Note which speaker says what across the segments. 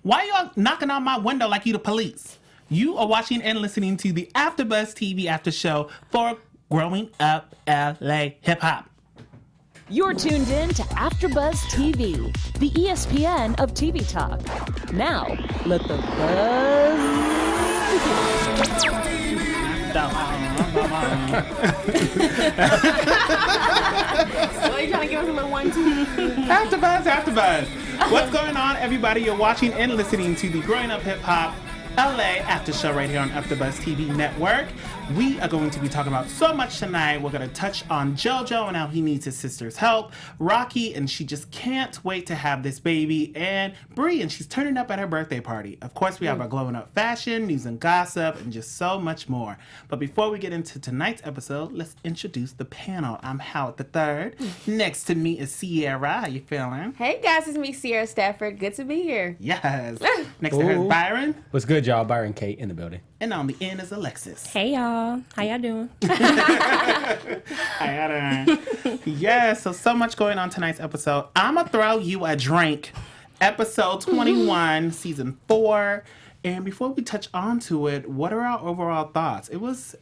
Speaker 1: Why y'all knocking on my window like you the police? You are watching and listening to the AfterBuzz TV after show for Growing Up LA Hip Hop.
Speaker 2: You're tuned in to AfterBuzz TV, the ESPN of TV talk. Now, let the buzz
Speaker 3: Well, you trying to give us a little 1-2?
Speaker 1: AfterBuzz. What's going on, everybody? You're watching and listening to the Growing Up Hip Hop LA after show right here on AfterBuzz TV Network. We are going to be talking about so much tonight. We're going to touch on JoJo and how he needs his sister's help. Rocky, and she just can't wait to have this baby. And Brie, and she's turning up at her birthday party. Of course, we have our glowing up fashion, news and gossip, and just so much more. But before we get into tonight's episode, let's introduce the panel. I'm Howard the Third. Next to me is Sierra. How you feeling?
Speaker 3: Hey guys, it's me, Sierra Stafford. Good to be here.
Speaker 1: Yes. Next to her is Byron.
Speaker 4: What's good, y'all? Byron Kate in the building.
Speaker 1: And on the end is Alexis.
Speaker 5: Hey y'all, how y'all doing?
Speaker 1: Yeah, so much going on tonight's episode. I'ma throw you a drink. Episode 21, season 4. And before we touch on to it, what are our overall thoughts? It was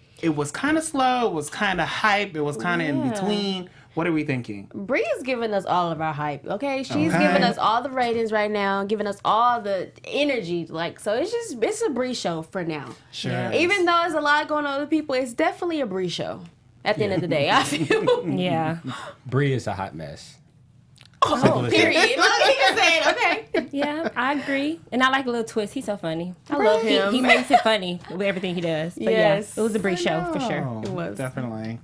Speaker 1: kind of slow, it was kind of hype, it was kind of in between. What are we thinking?
Speaker 3: Bree is giving us all of our hype, okay? She's giving us all the ratings right now, giving us all the energy. So it's a Bree show for now.
Speaker 1: Sure.
Speaker 3: Yeah. Even though there's a lot going on with people, it's definitely a Bree show at the end of the day, I feel.
Speaker 5: Yeah.
Speaker 4: Bree is a hot mess.
Speaker 3: Oh, period. Look, he can say it, okay.
Speaker 5: Yeah, I agree. And I like a little twist. He's so funny.
Speaker 3: I love him.
Speaker 5: He makes it funny with everything he does. But
Speaker 3: Yes.
Speaker 5: yeah, it was a Brie show for sure.
Speaker 3: It was.
Speaker 1: Definitely.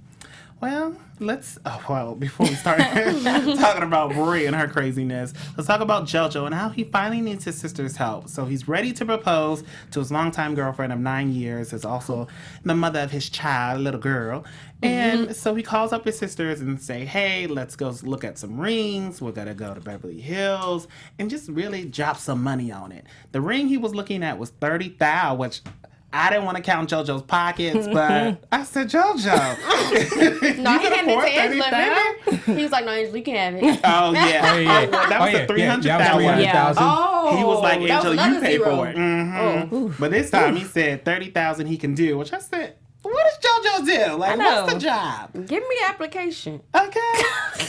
Speaker 1: Well, before we start talking about Brie and her craziness, let's talk about JoJo and how he finally needs his sister's help. So he's ready to propose to his longtime girlfriend of 9 years, is also the mother of his child, little girl. And so he calls up his sisters and say, hey, let's go look at some rings. We're going to go to Beverly Hills and just really drop some money on it. The ring he was looking at was $30,000, which I didn't want to count JoJo's pockets, but I said, JoJo.
Speaker 3: No, he handed it to Angela, remember? He was like, no, Angela, you can have it.
Speaker 1: Oh, yeah. That was the $300,000.
Speaker 5: Yeah.
Speaker 3: Oh.
Speaker 1: He was like,
Speaker 3: that was
Speaker 1: Angela, you
Speaker 3: another
Speaker 1: pay
Speaker 3: zero.
Speaker 1: for it. Mm-hmm. But this time he said $30,000 he can do, which I said, what does JoJo do? Like, what's the job?
Speaker 3: Give me the application.
Speaker 1: Okay.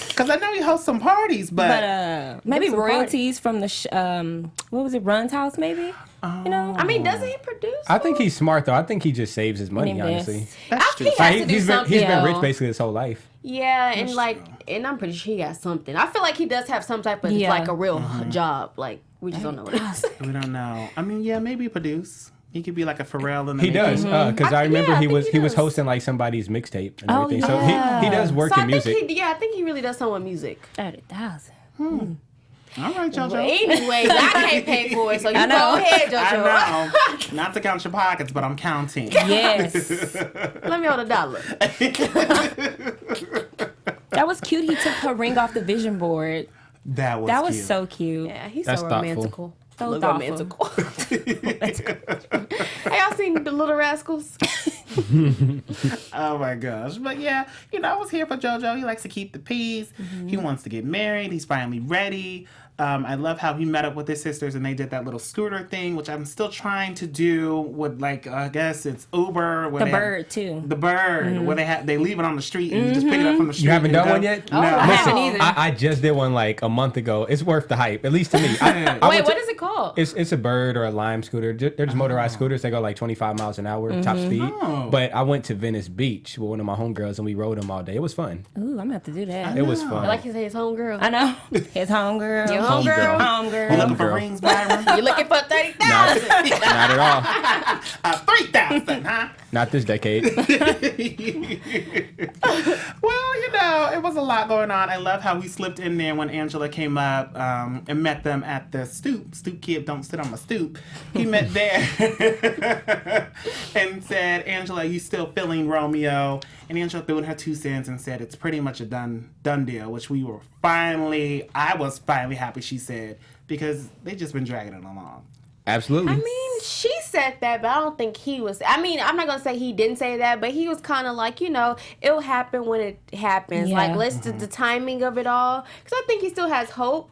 Speaker 1: Because I know he hosts some parties,
Speaker 5: But maybe royalties from the, what was it, Run's house maybe? You know?
Speaker 3: I mean, doesn't he produce?
Speaker 4: I think he's smart, though. I think he just saves his money, honestly.
Speaker 1: That's true.
Speaker 3: He has to do
Speaker 4: He's
Speaker 3: something.
Speaker 4: been rich basically his whole life.
Speaker 3: Yeah, and I'm pretty sure he got something. I feel like he does have some type of like a real job. Like we just don't know what it is.
Speaker 1: We don't know. I mean, yeah, maybe produce. He could be like a Pharrell in the
Speaker 4: He
Speaker 1: making.
Speaker 4: does, because I remember
Speaker 3: I
Speaker 4: he
Speaker 3: think he
Speaker 4: was
Speaker 3: does.
Speaker 4: hosting like somebody's mixtape and
Speaker 5: Oh,
Speaker 4: everything.
Speaker 5: yeah.
Speaker 4: So he does work in music.
Speaker 3: I think he really does something with music.
Speaker 5: 30,000.
Speaker 1: All right, JoJo.
Speaker 3: But anyways, I can't pay for it, so you go ahead, JoJo.
Speaker 1: I know. Not to count your pockets, but I'm counting.
Speaker 5: Yes.
Speaker 3: Let me hold $1.
Speaker 5: That was cute. He took her ring off the vision board.
Speaker 1: That was
Speaker 5: That
Speaker 1: cute.
Speaker 5: was so cute.
Speaker 3: Yeah, he's
Speaker 4: That's
Speaker 3: so
Speaker 4: thoughtful.
Speaker 3: romantical.
Speaker 5: So
Speaker 3: Look
Speaker 5: thoughtful.
Speaker 3: romantical. Hey, y'all seen The Little Rascals?
Speaker 1: Oh my gosh. But yeah, I was here for JoJo. He likes to keep the peace. He wants to get married. He's finally ready. I love how he met up with his sisters and they did that little scooter thing, which I'm still trying to do with, like, I guess it's Uber.
Speaker 5: The bird, too.
Speaker 1: The bird, where they leave it on the street and you just pick it up from the street.
Speaker 4: You haven't done
Speaker 1: go.
Speaker 4: one yet?
Speaker 1: No.
Speaker 3: I haven't either.
Speaker 4: I just did one like a month ago. It's worth the hype, at least to me. I
Speaker 3: Wait,
Speaker 4: went
Speaker 3: what
Speaker 4: to-
Speaker 3: is it called?
Speaker 4: It's a bird or a lime scooter. They're just motorized scooters. They go like 25 miles an hour, top speed.
Speaker 1: Oh.
Speaker 4: But I went to Venice Beach with one of my homegirls and we rode them all day. It was fun.
Speaker 5: Ooh, I'm going to have to do that.
Speaker 4: It was fun.
Speaker 3: I like to say his homegirl.
Speaker 5: I know. His homegirl.
Speaker 3: Your homegirl?
Speaker 1: You
Speaker 5: Homegirl.
Speaker 1: looking for
Speaker 4: Girl.
Speaker 1: rings, Byron?
Speaker 3: You're looking for 30,000.
Speaker 4: Not at all.
Speaker 1: 3,000, huh?
Speaker 4: Not this decade.
Speaker 1: Well, it was a lot going on. I love how he slipped in there when Angela came up and met them at the stoop. Stoop kid, don't sit on my stoop. He met there and said, Angela, you still feeling Romeo? And Angela threw in her 2 cents and said, it's pretty much a done deal, which I was finally happy she said, because they just been dragging it along.
Speaker 4: Absolutely.
Speaker 3: I mean, she said that, but I don't think he was. I mean, I'm not going to say he didn't say that, but he was kind of like, it'll happen when it happens.
Speaker 5: Yeah.
Speaker 3: Like, let's do the timing of it all. Because I think he still has hope.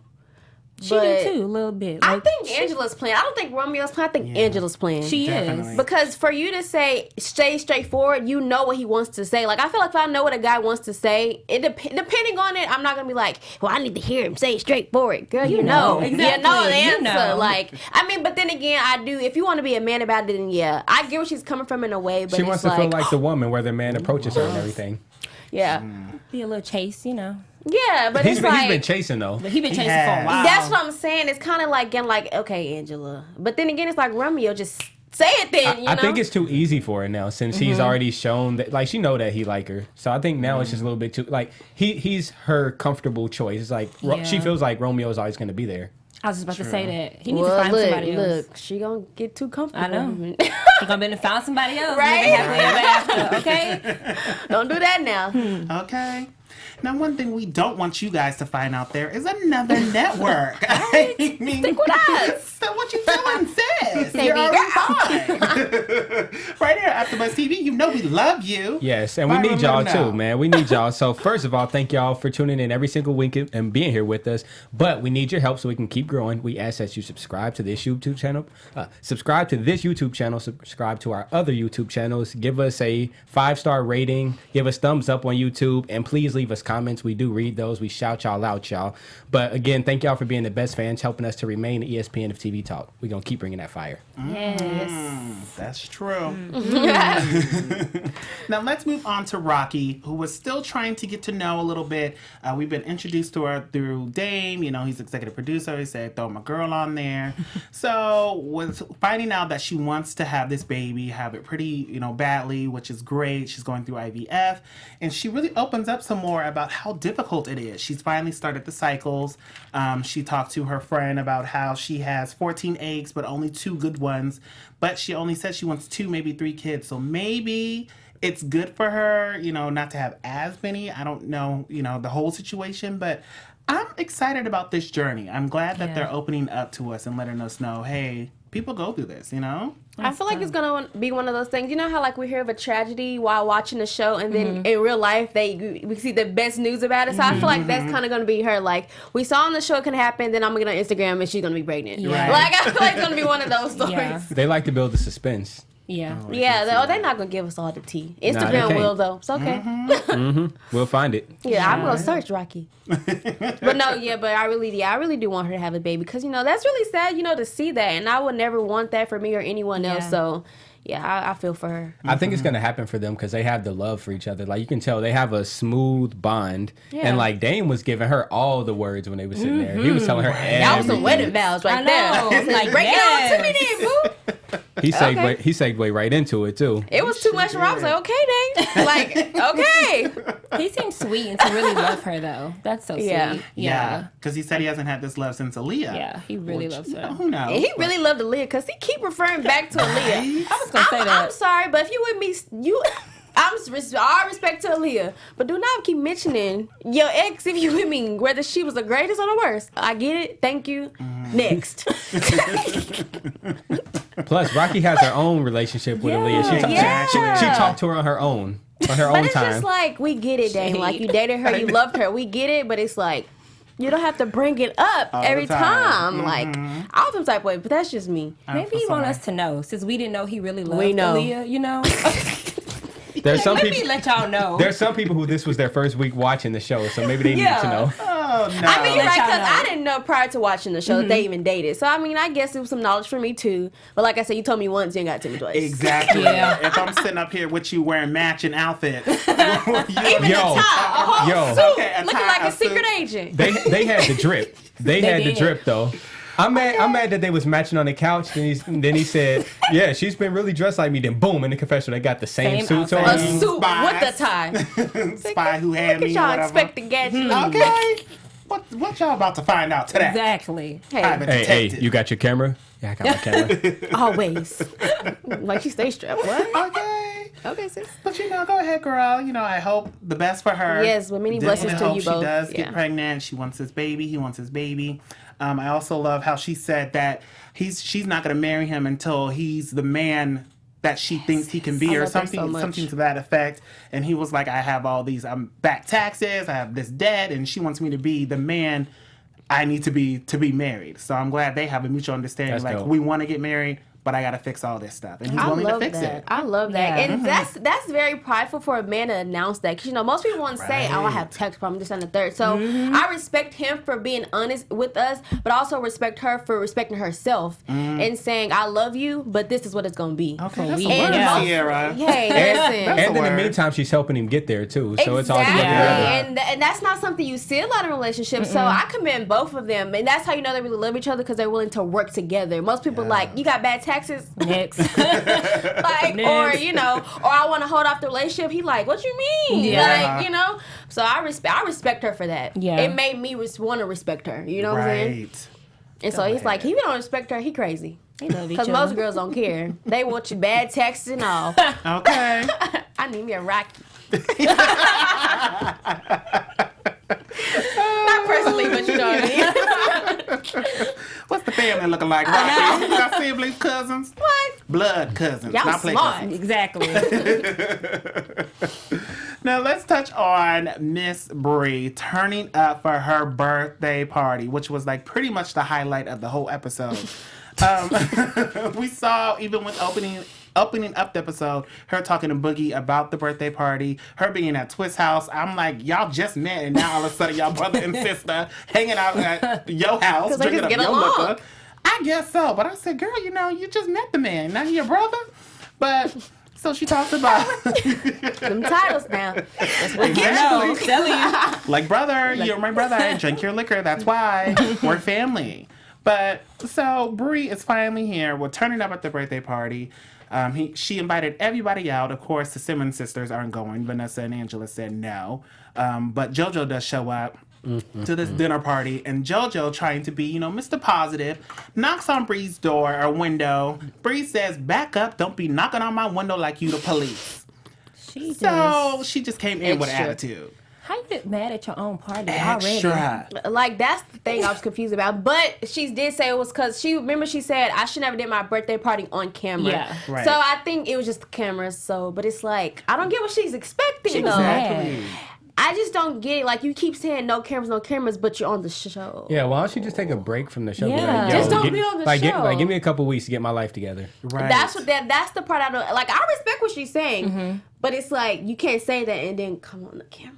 Speaker 5: She do too, a little bit.
Speaker 3: I
Speaker 5: Like,
Speaker 3: think Angela's playing. I don't think Romeo's playing. I think Angela's playing.
Speaker 5: she
Speaker 1: Definitely.
Speaker 5: is.
Speaker 3: Because for you to say, stay straightforward, you know what he wants to say. Like, I feel like if I know what a guy wants to say, depending on it, I'm not going to be like, well, I need to hear him say it straightforward. Girl, you know.
Speaker 5: Exactly.
Speaker 3: You know the answer.
Speaker 5: You know.
Speaker 3: Like, I mean, but then again, I do. If you want to be a man about it, then yeah. I get where she's coming from in a way, but
Speaker 4: She
Speaker 3: it's
Speaker 4: wants to
Speaker 3: like,
Speaker 4: feel like the woman where the man approaches her and everything.
Speaker 3: yeah.
Speaker 5: Be a little chase, you know.
Speaker 3: Yeah, but
Speaker 4: He's
Speaker 3: it's
Speaker 4: been,
Speaker 3: like...
Speaker 4: he's been chasing though.
Speaker 5: But he been chasing for
Speaker 1: has.
Speaker 5: a while.
Speaker 3: That's what I'm saying. It's kind of like getting like, okay, Angela. But then again, it's like Romeo, just say it then, you know?
Speaker 4: I think it's too easy for her now since he's already shown that, like, she know that he like her. So I think now it's just a little bit too, like, he's her comfortable choice. It's like she feels like Romeo is always going to be there.
Speaker 5: I was just about to say that. He needs
Speaker 3: Well,
Speaker 5: to find somebody else.
Speaker 3: Look, she gonna get too comfortable.
Speaker 5: I know. He gonna be to find somebody else.
Speaker 3: Right?
Speaker 5: Live happily ever after, okay?
Speaker 3: Don't do that now.
Speaker 1: Okay. Now, one thing we don't want you guys to find out there is another network. I mean,
Speaker 3: Stick with us.
Speaker 1: So what you doing, sis?
Speaker 3: Baby
Speaker 1: You're already
Speaker 3: girl.
Speaker 1: fine. Right here at AfterBuzz TV, you know we love you.
Speaker 4: Yes, and we
Speaker 1: Byron,
Speaker 4: need
Speaker 1: let
Speaker 4: y'all
Speaker 1: them know.
Speaker 4: too, man. We need y'all. So first of all, thank y'all for tuning in every single week and being here with us. But we need your help so we can keep growing. We ask that you subscribe to this YouTube channel, subscribe to our other YouTube channels. Give us a 5-star rating. Give us thumbs up on YouTube, and please leave us comments. We do read those. We shout y'all out, y'all. But again, thank y'all for being the best fans, helping us to remain the ESPN of TV talk. We're gonna keep bringing that fire.
Speaker 5: Yes.
Speaker 1: That's true. Now let's move on to Rocky, who was still trying to get to know a little bit. We've been introduced to her through Dame. You know, he's executive producer. He said, throw my girl on there. So with finding out that she wants to have this baby, have it pretty, badly, which is great. She's going through IVF. And she really opens up some more about how difficult it is. She's finally started the cycles. She talked to her friend about how she has 14 eggs, but only 2 good ones. But she only said she wants 2, maybe 3 kids. So maybe it's good for her, not to have as many. I don't know, the whole situation, but I'm excited about this journey. I'm glad that they're opening up to us and letting us know, hey, people go through this,
Speaker 3: I feel like it's gonna be one of those things. You know how like we hear of a tragedy while watching the show, and then in real life we see the best news about it. So I feel like that's kind of gonna be her. Like we saw on the show it can happen, then I'm gonna get on Instagram and she's gonna be pregnant.
Speaker 5: Yeah.
Speaker 3: Like I feel like it's gonna be one of those stories.
Speaker 5: Yeah.
Speaker 4: They like to build the suspense.
Speaker 5: Yeah.
Speaker 3: They're not gonna give us all the tea.
Speaker 4: they
Speaker 3: Instagram
Speaker 4: can't.
Speaker 3: will though. It's okay.
Speaker 4: We'll find it.
Speaker 3: Yeah, I'm gonna search Rocky. But no, but I really do want her to have a baby because that's really sad, to see that, and I would never want that for me or anyone else. So. Yeah, I feel for her.
Speaker 4: I think it's gonna happen for them because they have the love for each other. Like you can tell, they have a smooth bond. And like Dame was giving her all the words when they were sitting there. He was telling her everything.
Speaker 3: That was some wedding vows right there.
Speaker 5: Like,
Speaker 3: Break it on to me then, boo.
Speaker 4: He segued right into it too.
Speaker 3: It was too much for I was like, okay, Dave. Like, okay.
Speaker 5: He seems sweet and to really love her, though. That's so sweet.
Speaker 1: Yeah. Because he said he hasn't had this love since Aaliyah.
Speaker 5: Yeah, he really loves her.
Speaker 1: Who knows?
Speaker 3: He really loved Aaliyah because he keep referring back to Aaliyah.
Speaker 5: I was going to say that.
Speaker 3: I'm sorry, but if you with me, all respect to Aaliyah, but do not keep mentioning your ex if you with me, whether she was the greatest or the worst. I get it. Thank you. Next.
Speaker 4: Plus, Rocky has her own relationship with Aaliyah. She talked to her on her own
Speaker 3: But it's
Speaker 4: time.
Speaker 3: just like, we get it, Dane. Like, you dated her, you loved her. We get it, but it's like, you don't have to bring it up
Speaker 1: All
Speaker 3: every
Speaker 1: the time.
Speaker 3: time. Like, I feel some type of way, but that's just me.
Speaker 5: Maybe he want us to know, since we didn't know he really loved
Speaker 3: We know.
Speaker 5: Aaliyah,
Speaker 4: There's some
Speaker 5: Maybe
Speaker 4: people.
Speaker 5: let y'all know.
Speaker 4: There's some people who this was their first week watching the show, so maybe they need to know.
Speaker 1: Oh, no.
Speaker 3: I mean, you're right,
Speaker 5: y'all
Speaker 3: because
Speaker 5: know.
Speaker 3: I didn't know prior to watching the show that they even dated. So, I mean, I guess it was some knowledge for me, too. But like I said, you told me once, you ain't got to tell me twice.
Speaker 1: Exactly.
Speaker 5: Yeah.
Speaker 1: If I'm sitting up here with you wearing matching outfits.
Speaker 3: Even
Speaker 4: Yo.
Speaker 3: a tie, a whole
Speaker 4: Yo.
Speaker 3: suit,
Speaker 1: Okay, a
Speaker 3: looking
Speaker 1: tie,
Speaker 3: like
Speaker 1: a
Speaker 3: a secret
Speaker 1: suit.
Speaker 3: agent.
Speaker 4: They had the drip. They had the
Speaker 5: did.
Speaker 4: drip though. I'm mad that they was matching on the couch. Then he said, "Yeah, she's been really dressed like me." Then boom, in the confessional, they got the same
Speaker 5: Same
Speaker 4: suits
Speaker 5: outfit.
Speaker 3: A
Speaker 4: on.
Speaker 3: suit
Speaker 1: Spies.
Speaker 3: with the tie.
Speaker 1: Spy who had
Speaker 3: Look
Speaker 1: me
Speaker 3: at
Speaker 1: or
Speaker 3: y'all
Speaker 1: whatever.
Speaker 3: expecting gadgets.
Speaker 1: Okay. What y'all about to find out today?
Speaker 5: Exactly.
Speaker 1: I'm a
Speaker 3: Hey,
Speaker 4: Hey,
Speaker 1: detective.
Speaker 4: you got your camera? Yeah, I got my camera.
Speaker 3: always. Like, she stay strapped. What?
Speaker 1: Okay.
Speaker 3: Okay, sis.
Speaker 1: But go ahead, girl. I hope the best for her.
Speaker 3: Yes, but many
Speaker 1: Definitely
Speaker 3: blessings to
Speaker 1: hope
Speaker 3: you
Speaker 1: she
Speaker 3: both.
Speaker 1: does get
Speaker 3: Yeah.
Speaker 1: pregnant. She wants his baby. He wants his baby. I also love how she said that she's not going to marry him until he's the man that she thinks he can be,
Speaker 3: I
Speaker 1: or
Speaker 3: love that so
Speaker 1: something
Speaker 3: much.
Speaker 1: to that effect. And he was like, I have all these back taxes, I have this debt, and she wants me to be the man I need to be married. So I'm glad they have a mutual understanding.
Speaker 4: That's
Speaker 1: like
Speaker 4: dope.
Speaker 1: we want to get married, but I got to fix all this stuff, and he's willing to fix it.
Speaker 3: I love that,
Speaker 5: Yeah.
Speaker 3: and that's very prideful for a man to announce that. Because most people want to say, "Oh, I have text problems, this and the third." So I respect him for being honest with us, but also respect her for respecting herself and saying, "I love you, but this is what it's gonna be."
Speaker 1: Okay, that's a
Speaker 5: we.
Speaker 1: word,
Speaker 5: Yeah.
Speaker 1: Sierra.
Speaker 3: Hey, listen.
Speaker 1: That's
Speaker 4: And
Speaker 1: a
Speaker 4: in the
Speaker 1: word.
Speaker 4: meantime, she's helping him get there too. So it's all
Speaker 3: Exactly,
Speaker 4: together.
Speaker 3: and that's not something you see a lot in relationships. So I commend both of them, and that's how you know they really love each other because they're willing to work together. Most people like, you got bad taxes,
Speaker 5: Next.
Speaker 3: like, or or I want to hold off the relationship. He like, what you mean?
Speaker 5: Yeah.
Speaker 3: Like, So I respect her for that.
Speaker 5: Yeah.
Speaker 3: It made me want to respect her. You know what I'm saying?
Speaker 1: Right.
Speaker 3: And so he's like, if you don't respect her, he crazy.
Speaker 5: They love each
Speaker 3: Because
Speaker 5: other.
Speaker 3: most girls don't care. They want you bad taxes and all.
Speaker 1: Okay.
Speaker 3: I need me a Rocky. Not personally, but you know what I mean.
Speaker 1: What's the family looking like? Rocky? You got siblings, cousins?
Speaker 3: What?
Speaker 1: Blood cousins.
Speaker 3: Y'all
Speaker 1: not play
Speaker 3: smart.
Speaker 1: cousins.
Speaker 5: Exactly.
Speaker 1: Now let's touch on Miss Brie turning up for her birthday party, which was like pretty much the highlight of the whole episode. We saw, even with opening up the episode, her talking to Boogie about the birthday party, her being at Twist's house. I'm like, y'all just met, and now all of a sudden y'all brother and sister hanging out at your house,
Speaker 3: 'Cause they
Speaker 1: drinking
Speaker 3: just
Speaker 1: up
Speaker 3: get
Speaker 1: your
Speaker 3: along.
Speaker 1: liquor. I guess so, but I said, girl, you just met the man, now your brother. But so she talks about
Speaker 3: Them titles now. That's what
Speaker 1: exactly.
Speaker 5: Telling you.
Speaker 1: Like, brother, you're my brother. I drink your liquor. That's why we're family. But so Brie is finally here. We're turning up at the birthday party. She invited everybody out. Of course, the Simmons sisters aren't going. Vanessa and Angela said no. But JoJo does show up to this dinner party. And JoJo, trying to be, Mr. Positive, knocks on Brie's door or window. Brie says, back up. Don't be knocking on my window like you the police. So she just came in with
Speaker 3: Extra.
Speaker 1: attitude.
Speaker 5: How you get mad at your own party already?
Speaker 1: Extra.
Speaker 3: Like, that's the thing I was confused about. But she did say it was because she said, I should never did my birthday party on camera.
Speaker 5: Yeah.
Speaker 1: Right.
Speaker 3: So I think it was just the camera. So, but it's like, I don't get what she's expecting, though.
Speaker 1: Exactly.
Speaker 3: I just don't get it. Like, you keep saying no cameras, but you're on the show.
Speaker 4: Yeah, why don't you just take a break from the show? Be
Speaker 5: Yeah.
Speaker 4: like, yo,
Speaker 3: Just don't
Speaker 4: give-
Speaker 3: be on the
Speaker 4: like,
Speaker 3: show.
Speaker 4: Give me a couple weeks to get my life together.
Speaker 1: Right.
Speaker 3: That's the part I don't like. I respect what she's saying, but it's like you can't say that and then come on the camera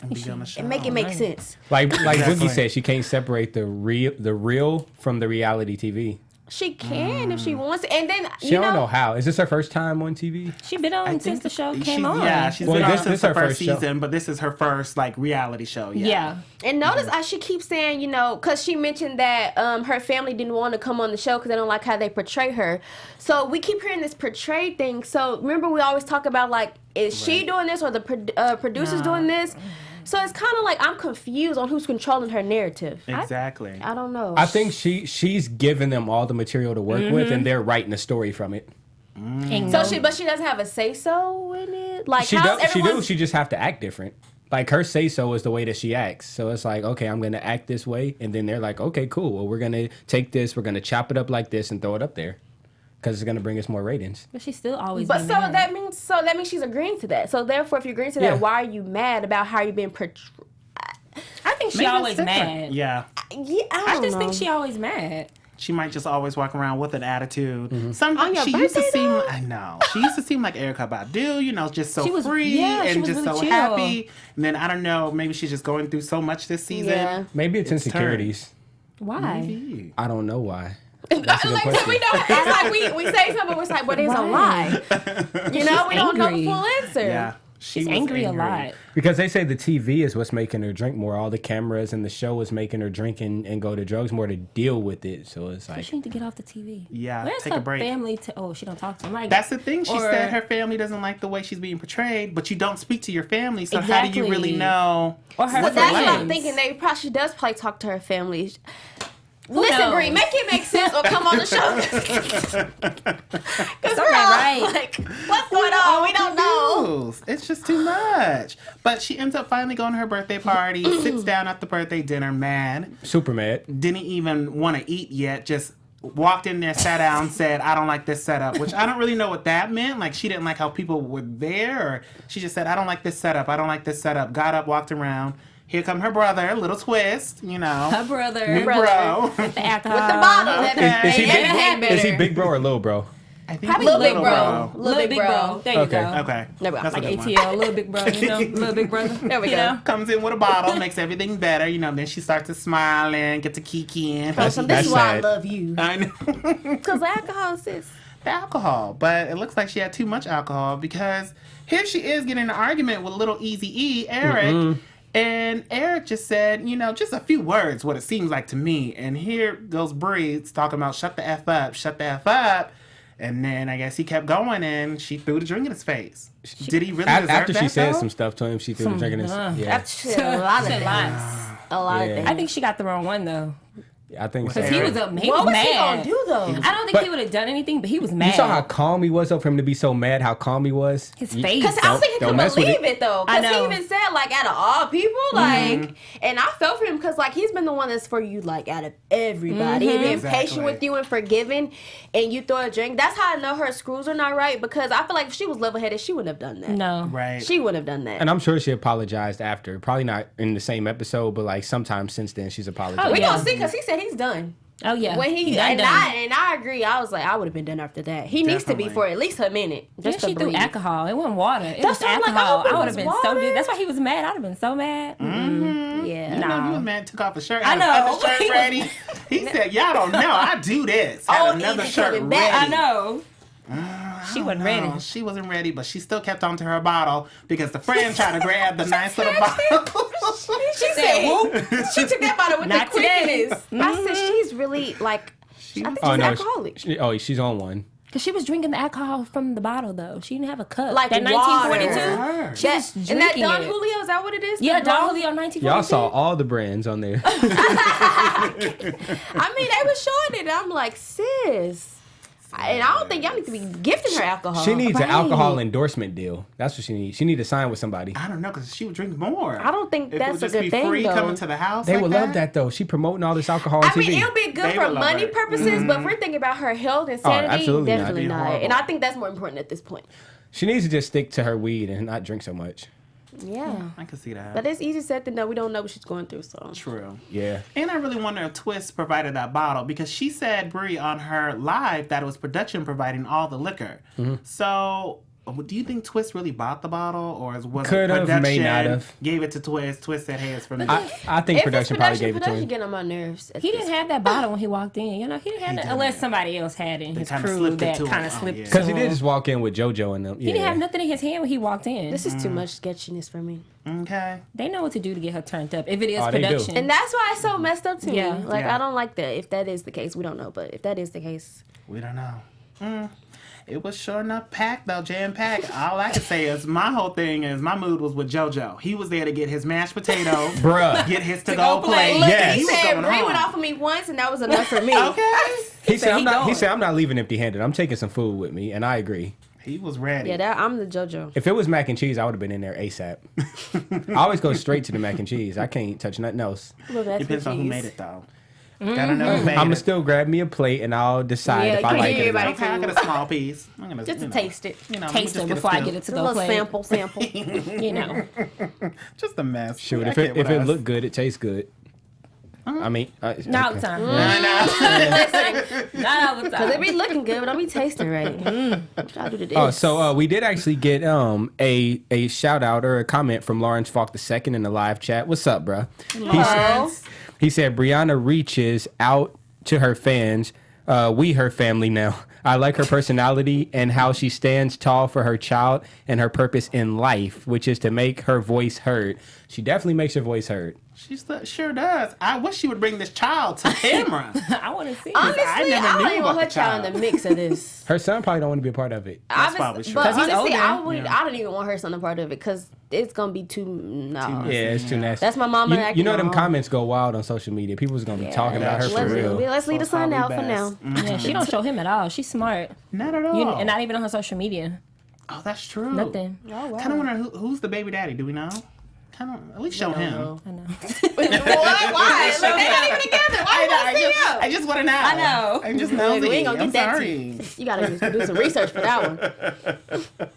Speaker 1: And be on the show.
Speaker 3: and make it make sense.
Speaker 4: Like
Speaker 1: Exactly.
Speaker 4: Boogie said, she can't separate the real from the reality TV.
Speaker 3: She can if she wants to, and then
Speaker 4: She don't know how. Is this her first time on TV?
Speaker 5: She been on since the show came on.
Speaker 1: Yeah, she's
Speaker 4: Well,
Speaker 1: been on
Speaker 4: this
Speaker 1: since
Speaker 4: is
Speaker 1: the
Speaker 4: her
Speaker 1: first
Speaker 4: first show.
Speaker 1: season, but this is her first reality show.
Speaker 5: Yeah.
Speaker 3: And notice she keeps saying, because she mentioned that her family didn't want to come on the show because they don't like how they portray her. So we keep hearing this portrayed thing. So remember, we always talk about is she doing this or the producers doing this? So it's kind of like I'm confused on who's controlling her narrative.
Speaker 1: Exactly.
Speaker 3: I don't know.
Speaker 4: I think she's giving them all the material to work with, and they're writing a story from it.
Speaker 5: And
Speaker 3: So she doesn't have a say so in it. Like
Speaker 4: She
Speaker 3: how's
Speaker 4: does. She
Speaker 3: everyone?
Speaker 4: do. She just have to act different. Like her say so is the way that she acts. So it's like, okay, I'm gonna act this way, and then they're like, okay, cool. Well, we're gonna take this, we're gonna chop it up like this, and throw it up there, because it's gonna bring us more ratings.
Speaker 5: But she still always.
Speaker 3: But
Speaker 5: been
Speaker 3: so
Speaker 5: mad.
Speaker 3: that means she's agreeing to that. So therefore, if you're agreeing to
Speaker 4: Yeah.
Speaker 3: that, why are you mad about how you're being portrayed?
Speaker 5: I think she
Speaker 1: Maybe
Speaker 5: always
Speaker 1: it's different.
Speaker 5: mad.
Speaker 1: Yeah.
Speaker 3: Yeah,
Speaker 5: I
Speaker 3: don't
Speaker 5: just
Speaker 3: know.
Speaker 5: think she always mad.
Speaker 1: She might just always walk around with an attitude.
Speaker 3: On
Speaker 1: Sometimes
Speaker 3: your
Speaker 1: she used to
Speaker 3: birthday,
Speaker 1: seem.
Speaker 3: though?
Speaker 1: I know. She used to seem like Erica Badu. Just so
Speaker 5: She was-
Speaker 1: free
Speaker 5: yeah, she
Speaker 1: and
Speaker 5: was
Speaker 1: just
Speaker 5: really
Speaker 1: so
Speaker 5: chill.
Speaker 1: happy. And then I don't know. Maybe she's just going through so much this season.
Speaker 3: Yeah.
Speaker 4: Maybe it's
Speaker 1: It's
Speaker 4: insecurities.
Speaker 5: Why?
Speaker 1: Maybe.
Speaker 4: I don't know why. That's a good
Speaker 3: Like,
Speaker 4: question.
Speaker 3: we don't. It's like we say something, but it's like, but it's a lie. We don't know the
Speaker 5: angry.
Speaker 3: full answer.
Speaker 1: Yeah. She
Speaker 5: She's
Speaker 1: was
Speaker 5: angry a lot.
Speaker 4: Because they say the TV is what's making her drink more. All the cameras and the show is making her drink and go to drugs more to deal with it. So it's like,
Speaker 5: She need to get off the TV.
Speaker 1: Yeah,
Speaker 5: Where's
Speaker 1: take
Speaker 5: her
Speaker 1: a break.
Speaker 5: family? She don't talk to them. Like
Speaker 1: That's the thing. She
Speaker 5: Or-
Speaker 1: said her family doesn't like the way she's being portrayed, but you don't speak to your family, so how do you
Speaker 5: Exactly.
Speaker 1: really know?
Speaker 5: Or her
Speaker 3: But that's what I'm
Speaker 5: friends.
Speaker 3: thinking. She does probably talk to her family. Listen,
Speaker 5: knows?
Speaker 3: Brie, make it make sense or come on the show. Because we're all
Speaker 5: right.
Speaker 3: like, what's going on? We don't know.
Speaker 1: Confused. It's just too much. But she ends up finally going to her birthday party, sits down at the birthday dinner, mad,
Speaker 4: super mad.
Speaker 1: didn't even want to eat yet, just walked in there, sat down, said, I don't like this setup, which I don't really know what that meant. Like, she didn't like how people were there, or she just said, I don't like this setup, got up, walked around. Here come her brother, little twist, you know.
Speaker 5: Her brother.
Speaker 1: New bro.
Speaker 5: With the alcohol.
Speaker 3: With the bottle.
Speaker 1: Okay.
Speaker 4: Is he big bro or little bro?
Speaker 1: I think
Speaker 3: Probably
Speaker 1: he's
Speaker 3: little bro.
Speaker 5: Little big bro. There you
Speaker 4: Okay.
Speaker 5: go.
Speaker 1: Okay.
Speaker 3: There we go.
Speaker 1: That's a
Speaker 5: Like
Speaker 1: good one.
Speaker 5: ATL, little big bro, you know, little big brother.
Speaker 3: There we
Speaker 5: you
Speaker 3: go.
Speaker 5: know?
Speaker 1: Comes in with a bottle, makes everything better, you know. Then she starts to smile and get to kikiing.
Speaker 3: This
Speaker 4: That's
Speaker 3: is why I
Speaker 4: sad.
Speaker 3: love you.
Speaker 1: I know.
Speaker 3: Because alcohol, sis.
Speaker 1: The alcohol, but it looks like she had too much alcohol because here she is getting in an argument with little Eazy E, Eric. And Eric just said, you know, just a few words, what it seems like to me. And here goes Brie talking about shut the F up, shut the F up. And then I guess he kept going and she threw the drink in his face. Did he really deserve
Speaker 4: After
Speaker 1: that,
Speaker 4: she said
Speaker 1: though?
Speaker 4: some stuff to him, she threw the drink in his. Yeah,
Speaker 3: That's a lot of things. A lot of
Speaker 4: Yeah.
Speaker 3: things.
Speaker 5: I think she got the wrong one, though.
Speaker 4: I think so.
Speaker 1: Because
Speaker 5: He
Speaker 1: Eric-
Speaker 5: was, he
Speaker 3: What
Speaker 5: was
Speaker 3: was he
Speaker 5: mad.
Speaker 3: gonna do though?
Speaker 5: I don't think
Speaker 4: But-
Speaker 5: he would have done anything, but he was mad.
Speaker 4: You saw how calm he was though for him to be so mad. How calm he was.
Speaker 5: His
Speaker 4: You-
Speaker 5: face.
Speaker 3: Because I don't think he
Speaker 4: Don't
Speaker 3: could
Speaker 4: mess with
Speaker 3: believe it though.
Speaker 5: I
Speaker 3: Because he
Speaker 5: know.
Speaker 3: even said like out of all people, like, and I felt for him because like he's been the one that's for you like out of everybody. He's been
Speaker 1: Exactly.
Speaker 3: patient with you and forgiving, and you throw a drink. That's how I know her screws are not right because I feel like if she was level headed, she wouldn't have done that.
Speaker 5: No.
Speaker 1: Right.
Speaker 3: She wouldn't have done that.
Speaker 4: And I'm sure she apologized after. Probably not in the same episode, but like sometime since then she's apologized.
Speaker 5: Oh,
Speaker 3: We
Speaker 5: yeah.
Speaker 3: gonna see because he said he's done.
Speaker 5: Oh, yeah.
Speaker 3: When he
Speaker 5: done.
Speaker 3: I agree. I was like, I would have been done after that. He needs to be
Speaker 1: Definitely.
Speaker 3: for at least a minute.
Speaker 5: Then
Speaker 3: Just to
Speaker 5: she threw
Speaker 3: breathe.
Speaker 5: alcohol. It wasn't water. It
Speaker 3: That's
Speaker 5: was
Speaker 3: why I'm like, I
Speaker 5: alcohol.
Speaker 3: hope it
Speaker 5: I would
Speaker 3: was
Speaker 5: have been so
Speaker 3: water.
Speaker 5: good. That's why he was mad. I'd have been so mad.
Speaker 3: Yeah.
Speaker 1: You know, he was mad, took off his shirt.
Speaker 5: I
Speaker 1: had
Speaker 5: know.
Speaker 1: another shirt
Speaker 5: He was-
Speaker 1: ready. He said, y'all don't know. I do this. Had
Speaker 3: Oh,
Speaker 1: another
Speaker 3: Eazy
Speaker 1: shirt
Speaker 3: coming
Speaker 1: ready.
Speaker 3: back.
Speaker 5: I know. She wasn't ready.
Speaker 1: No, she wasn't ready, but she still kept on to her bottle because the friend tried to grab the nice little bottle.
Speaker 3: She said, whoop. She took that bottle with
Speaker 5: Not
Speaker 3: the
Speaker 5: today.
Speaker 3: quickness. I said, she's really like, I think she's
Speaker 4: Oh no,
Speaker 3: alcoholic.
Speaker 4: she's on one.
Speaker 5: Because she was drinking the alcohol from the bottle, though. She didn't have a cup.
Speaker 3: Like
Speaker 5: that
Speaker 3: water.
Speaker 5: 1942. She was drinking
Speaker 3: And that Don
Speaker 5: it.
Speaker 3: Julio, is that what it is?
Speaker 5: Yeah,
Speaker 3: The
Speaker 5: Don
Speaker 3: Don-
Speaker 5: Julio 1942.
Speaker 4: Y'all saw all the brands on there.
Speaker 3: I mean, they were showing it. I'm like, sis. And I don't think y'all need to be gifting her alcohol.
Speaker 4: She needs an
Speaker 3: Right.
Speaker 4: alcohol endorsement deal. That's what she needs. She needs to sign with somebody.
Speaker 1: I don't know, because she would drink more.
Speaker 3: I don't think
Speaker 1: If
Speaker 3: that's
Speaker 1: it would
Speaker 3: a
Speaker 1: just
Speaker 3: good
Speaker 1: be
Speaker 3: thing,
Speaker 1: free
Speaker 3: though.
Speaker 1: coming to the house
Speaker 4: They
Speaker 1: like
Speaker 4: would love that though. She promoting all this alcohol on
Speaker 3: I
Speaker 4: TV.
Speaker 3: mean, it'll be good
Speaker 1: They
Speaker 3: for
Speaker 1: would love
Speaker 3: money
Speaker 1: it.
Speaker 3: purposes, but if we're thinking about her health and sanity,
Speaker 4: absolutely not.
Speaker 3: definitely
Speaker 1: It'd be
Speaker 3: not.
Speaker 1: horrible.
Speaker 3: And I think that's more important at this point.
Speaker 4: She needs to just stick to her weed and not drink so much.
Speaker 3: Yeah.
Speaker 1: I can see that.
Speaker 3: But it's easy said than done. We don't know what she's going through, so.
Speaker 1: True.
Speaker 4: Yeah.
Speaker 1: And I really wonder if Twist provided that bottle because she said, Brie, on her live that it was production providing all the liquor. So, do you think Twist really bought the bottle or was it
Speaker 4: Could've,
Speaker 1: production
Speaker 4: may not have.
Speaker 1: gave it to Twist? Twist said, hey, it's for me.
Speaker 4: I think
Speaker 3: If
Speaker 4: production
Speaker 3: it's
Speaker 4: probably gave it to
Speaker 3: production
Speaker 4: him.
Speaker 3: getting on my nerves.
Speaker 5: He didn't have that bottle when he walked in. You know, he didn't have that unless somebody else had it in his
Speaker 1: kinda
Speaker 5: crew
Speaker 1: slipped it
Speaker 5: that
Speaker 1: to him.
Speaker 5: kind of
Speaker 1: Oh,
Speaker 5: slipped
Speaker 1: yeah.
Speaker 5: to
Speaker 4: Because he
Speaker 5: him.
Speaker 4: did just walk in with JoJo and them. Yeah.
Speaker 5: He didn't have nothing in his hand when he walked in.
Speaker 3: This is too much sketchiness for me.
Speaker 1: Okay.
Speaker 5: They know what to do to get her turned up. If it is
Speaker 4: Oh, they do.
Speaker 5: production.
Speaker 3: And that's why it's so messed up to
Speaker 5: Yeah.
Speaker 3: me. Like,
Speaker 1: Yeah.
Speaker 3: I don't like that. If that is the case, we don't know. But if that is the case,
Speaker 1: We don't know. It was sure enough packed, though, jam-packed. All I can say is my whole thing is my mood was with JoJo. He was there to get his mashed potatoes.
Speaker 4: Bruh.
Speaker 1: Get his to-go plate.
Speaker 3: look,
Speaker 4: Yes.
Speaker 3: he
Speaker 1: was
Speaker 3: said
Speaker 1: going
Speaker 3: Brie
Speaker 1: home.
Speaker 3: went off of me once, and that was enough for me.
Speaker 1: Okay.
Speaker 4: He said,
Speaker 5: he
Speaker 4: he
Speaker 5: going.
Speaker 4: said, I'm not leaving empty-handed. I'm taking some food with me, and I agree.
Speaker 1: He was ready.
Speaker 3: Yeah, I'm the JoJo.
Speaker 4: If it was mac and cheese, I would have been in there ASAP. I always go straight to the mac and cheese. I can't touch nothing else.
Speaker 1: Depends on who made it, though. Gotta know who made
Speaker 4: I'm gonna
Speaker 1: it.
Speaker 4: still grab me a plate, and I'll decide
Speaker 3: Yeah,
Speaker 4: if I
Speaker 3: you
Speaker 4: like
Speaker 3: can
Speaker 4: it. or
Speaker 3: everybody
Speaker 4: not.
Speaker 1: Okay, I get a small piece. I'm gonna,
Speaker 3: Just to
Speaker 1: know,
Speaker 3: taste it.
Speaker 1: You know,
Speaker 5: Taste
Speaker 1: let
Speaker 5: it
Speaker 1: me just
Speaker 5: before I
Speaker 1: scoop.
Speaker 5: get it to
Speaker 3: A
Speaker 5: go
Speaker 3: little
Speaker 5: plate.
Speaker 3: sample.
Speaker 5: You know.
Speaker 1: Just a mess.
Speaker 4: Shoot,
Speaker 1: I
Speaker 4: if
Speaker 1: get
Speaker 4: it
Speaker 1: with us.
Speaker 4: looked good, it tastes good. I mean,
Speaker 5: Not all the time.
Speaker 1: I know.
Speaker 5: Not all the
Speaker 3: Because
Speaker 5: time.
Speaker 3: it be looking good, but don't be tasting right. What y'all do to this?
Speaker 4: Oh, so we did actually get a shout out or a comment from Lawrence Falk II in the live chat. What's up, bruh? He said Brianna reaches out to her fans. We her family now. I like her personality and how she stands tall for her child and her purpose in life, which is to make her voice heard. She definitely makes her voice heard.
Speaker 1: She sure does. I wish she would bring this child to camera.
Speaker 5: I want to see it.
Speaker 3: Honestly,
Speaker 1: I
Speaker 3: I,
Speaker 1: never
Speaker 3: don't
Speaker 1: knew
Speaker 3: even
Speaker 1: about
Speaker 3: want her
Speaker 1: the
Speaker 3: child in
Speaker 1: child.
Speaker 3: the mix of this.
Speaker 4: Her son probably don't want to be a part of it.
Speaker 1: That's probably true.
Speaker 3: But
Speaker 5: 'Cause he's
Speaker 3: honestly,
Speaker 5: older.
Speaker 3: I don't even want her son a part of it because it's gonna be too no.
Speaker 4: Yeah, it's too nasty.
Speaker 3: That's my mama
Speaker 4: You
Speaker 3: acting
Speaker 4: know them
Speaker 3: wrong.
Speaker 4: comments go wild on social media. People's gonna be talking about her for real.
Speaker 3: Let's leave the
Speaker 1: So
Speaker 3: son out
Speaker 1: probably
Speaker 3: for
Speaker 1: best.
Speaker 3: now.
Speaker 5: Yeah, she don't show him at all. She's smart.
Speaker 1: Not at all.
Speaker 5: And not even on her social media.
Speaker 1: Oh, that's true.
Speaker 5: Nothing.
Speaker 1: Kind of wonder who's the baby daddy. Do we know? Kind of at least show him.
Speaker 5: I know.
Speaker 3: Why? Look, they're not even together. Why you want to see him?
Speaker 1: I just want to know.
Speaker 5: I know.
Speaker 1: I'm just
Speaker 3: Look,
Speaker 1: nosy.
Speaker 3: we ain't gonna
Speaker 1: I'm
Speaker 3: get that
Speaker 1: sorry.
Speaker 3: tea. You gotta do some research for that one.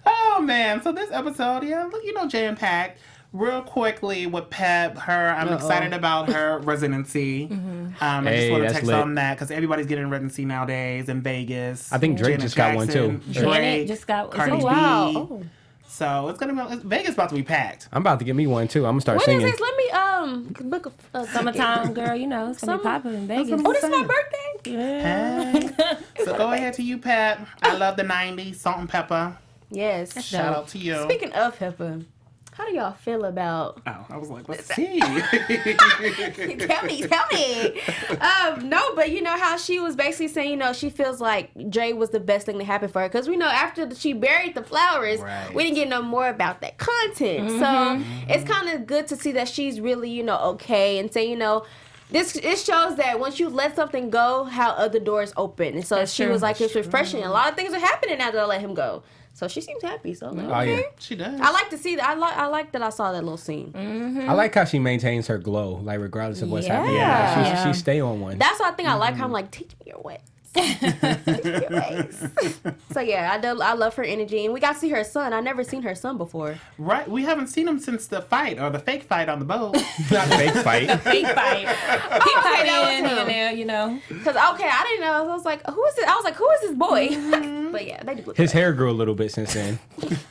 Speaker 1: Oh man, so this episode, yeah, look, jam packed. real quickly with Pep, I'm excited about her residency. I just want to text on that because everybody's getting residency nowadays in Vegas.
Speaker 4: I think Drake
Speaker 1: Janet
Speaker 4: just got one too.
Speaker 1: Drake
Speaker 5: Janet just got
Speaker 1: Cardi B.
Speaker 3: Wow. Oh.
Speaker 1: So it's gonna be Vegas about to be packed.
Speaker 4: I'm about to get me one too. I'm gonna start
Speaker 3: When
Speaker 4: singing.
Speaker 3: is this? Let me book a
Speaker 5: Summertime, girl, you know, it's gonna be popular in Vegas.
Speaker 3: Oh, this is my birthday.
Speaker 5: Yeah.
Speaker 1: Hey. So go ahead to you, Pep. I love the 90s, salt and pepper.
Speaker 3: Yes.
Speaker 1: Shout out to you.
Speaker 3: Speaking of pepper, how do y'all feel about?
Speaker 1: Oh, I was like, let's see.
Speaker 3: tell me. No, but you know how she was basically saying, you know, she feels like Dre was the best thing to happen for her because we know after she buried the flowers, we didn't get no more about that content. So it's kind of good to see that she's really, you know, okay and say, you know. It shows that once you let something go, how other doors open. And so
Speaker 5: That's
Speaker 3: she
Speaker 5: true.
Speaker 3: was like, it's refreshing. A lot of things are happening after I let him go. So she seems happy. So I'm like,
Speaker 4: Oh,
Speaker 3: okay.
Speaker 4: yeah.
Speaker 1: She does.
Speaker 3: I like to see that. I like that I saw that little scene.
Speaker 4: I like how she maintains her glow, like regardless of what's happening.
Speaker 3: Yeah.
Speaker 4: Like, she stay on one.
Speaker 3: That's why I think I like her. I'm like, teach me your ways. Teach me your ways. So yeah, I love her energy, and we got to see her son. I never seen her son before.
Speaker 1: Right, we haven't seen him since the fight or the fake fight on the boat.
Speaker 4: Not a fake fight.
Speaker 5: Fake fight. He
Speaker 3: okay,
Speaker 5: come
Speaker 3: that was
Speaker 5: in
Speaker 3: him.
Speaker 5: and there, you know.
Speaker 3: Cause I didn't know. I was like, who is this? I was like, who is this boy? But yeah, they do look
Speaker 4: His
Speaker 3: alike.
Speaker 4: hair grew a little bit since then.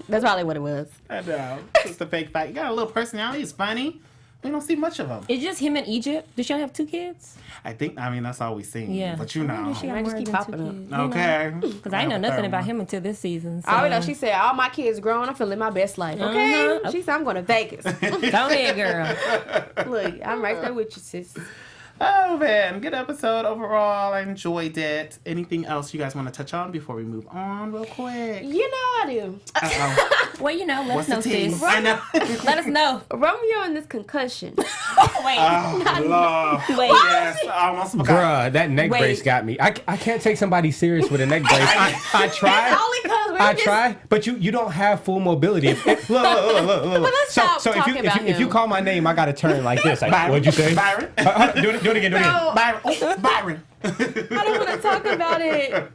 Speaker 3: That's probably what it was.
Speaker 1: I know. It's the fake fight. You got a little personality. He's funny. We don't see much of him.
Speaker 5: It's just him in Egypt. Does she have 2 kids?
Speaker 1: That's all we seen.
Speaker 5: Yeah.
Speaker 1: But you know.
Speaker 5: She
Speaker 3: I
Speaker 5: got
Speaker 3: just
Speaker 5: more
Speaker 3: keep
Speaker 5: than 2
Speaker 3: popping up.
Speaker 5: kids,
Speaker 1: Okay.
Speaker 5: Because I know nothing about him until this season. So.
Speaker 3: I already know. She said, all my kids grown. I'm feeling my best life. Okay. She said, I'm going to Vegas.
Speaker 5: Go ahead, girl.
Speaker 3: Look, I'm right there with you, sis.
Speaker 1: Oh, man. Good episode overall. I enjoyed it. Anything else you guys want to touch on before we move on real quick?
Speaker 3: You know I do.
Speaker 1: Uh-oh.
Speaker 5: Well, you know, let
Speaker 1: What's
Speaker 5: us
Speaker 1: the
Speaker 5: know,
Speaker 1: tea?
Speaker 5: sis.
Speaker 1: I know.
Speaker 5: Let us know.
Speaker 3: Romeo and this concussion.
Speaker 5: Wait.
Speaker 1: Oh, Lord.
Speaker 5: Wait.
Speaker 1: Yes, I almost forgot.
Speaker 4: Bruh, that neck
Speaker 5: Wait.
Speaker 4: brace got me. I can't take somebody serious with a neck brace. I tried.
Speaker 3: It's only because we're
Speaker 4: I
Speaker 3: just...
Speaker 4: try, but you don't have full mobility. Look.
Speaker 3: But let's stop talking about
Speaker 4: if you
Speaker 3: him.
Speaker 4: call my name, I gotta turn like this. Like,
Speaker 1: Byron.
Speaker 4: what'd you say?
Speaker 1: Byron.
Speaker 4: Do it again. Do it
Speaker 3: No.
Speaker 1: Byron. Oh, Byron.
Speaker 3: I don't want to talk about it.
Speaker 4: again.